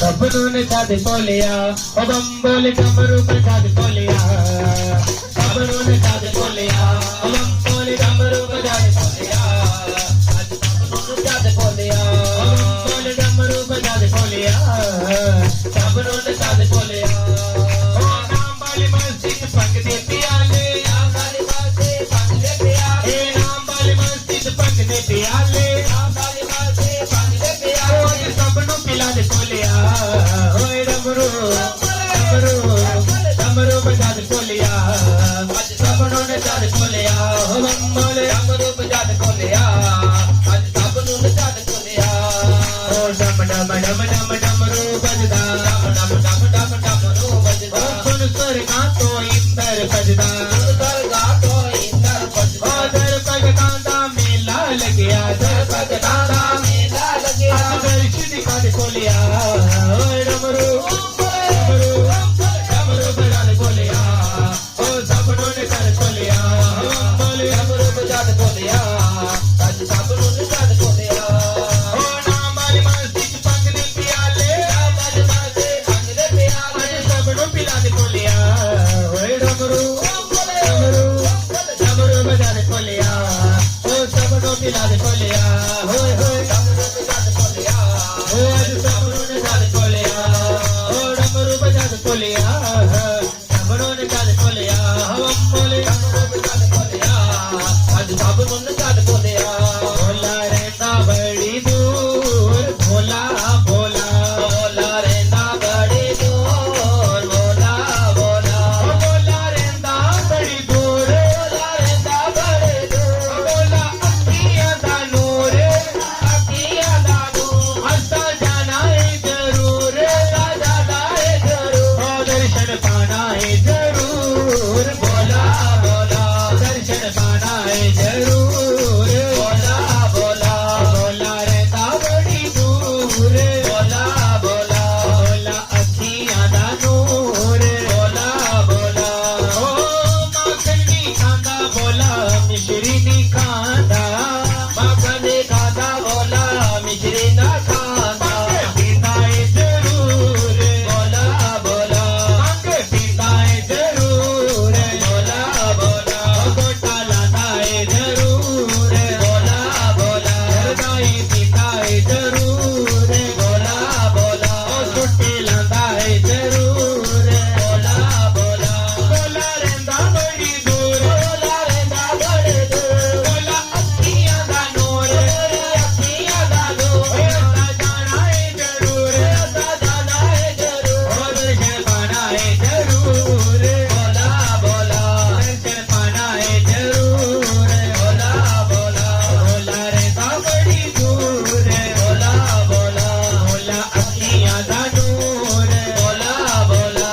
सबनों ने साथ बोलिया ओ बम बोल डमरू पर साथ बोलिया सबनों ने साथ बोलिया ओ बम बोल डमरू पर साथ बोलिया आज सबनों ने साथ बोलिया ओ बम बोल डमरू पर साथ बोलिया सबनों ने साथ बोलिया ओ नाम वाली मस्जिद पंग दे पियाले नाम वाली मस्जिद पंग दे पियाले नाम वाली मस्जिद पंग दे पियाले नाम वाली मस्जिद पंग दे पियाले सबनों पिला दे बोलिया ओए डमरू डमरू डमरू बजा दे बोलिया आज सबनों ने साथ बोलिया ओ बम बोले डमरू बजा दे बोलिया आज सबनों ने साथ बोलिया ओ डम डम डम डम डमरू बजदा डम डम डम डम डमरू बजदा ओ सुन सुर का तो इंदर बजदा सुर का तो इंदर बजदा ओ दर पग कांदा मेला लगिया दर पग कांदा मेला लगिया दर्शन का दे बोलिया ओए डमरू डमरू डमरू बजा दे बोलिया ओ सबनों ने कर बोलिया हम बोले डमरू बजा दे बोलिया आज सबनों ने कर बोलिया ओ नाम वाली मस्जिद पंग दे पियाले नाम वाली मस्जिद पंग दे पियाले सबनों पिला दे बोलिया ओए डमरू डमरू डमरू बजा दे बोलिया ओ सबनों पिला दे बोलिया होए होए डमरू बजा दे बोलिया ओ आज सबनों ने साथ बोलिया ओ डमरू बजा दे बोलिया सबनों ने साथ बोलिया हम बोले डमरू बजा दे बोलिया आज सबनों ने साथ बोलिया भोला रहता बड़ी दूर भोला भोला भोला रहता बड़ी दूर भोला भोला भोला रहता बड़ी दूर भोला रहता बड़ी दूर भोला अखियां दा नूर अखियां दा नूर हंसता जाना है जरूर जाना है जरूर ओ दर्शन पाना है जरूर भोला भोला दर्शन पाना है जरूर भोला भोला भोला रहता बड़ी दूर भोला भोला भोला अखियां दा नूर भोला भोला ओ माखन नी खांदा भोला मिश्री नी खांदा माखन नी खांदा भोला मिश्री ना खांदा पीता है जरूर भोला भोला पीता है जरूर भोला भोला गोटा लाता है जरूर भोला भोला हरदाई पीता है जरूर भोला भोला सुट्टी लाता है जरूर भोला भोला भोला रहंदा बड़ी दूर भोला रहंदा बड़ी दूर भोला अखियां दा नूर अखियां दा नूर जाना है जरूर जाना है जरूर दर्शन पाना है जरूर भोला भोला दर्शन पाना है जरूर भोला भोला भोला रहता बड़ी दूर भोला भोला भोला अखियां दा नूर भोला भोला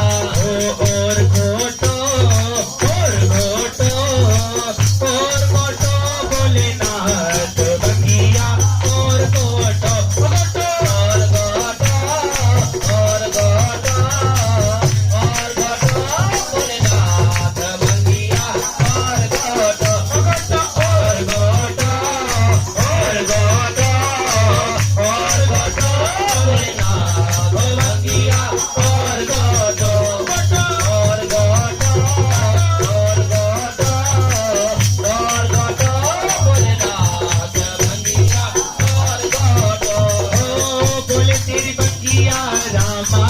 और घोटो बोले नाथ बगिया और घोटो और घोटो बोले नाथ बगिया और घोटो और घोटो बोले नाथ बगिया और घोटो और घोटो बोले नाथ बगिया और घोटो बोले तेरी बगिया रामा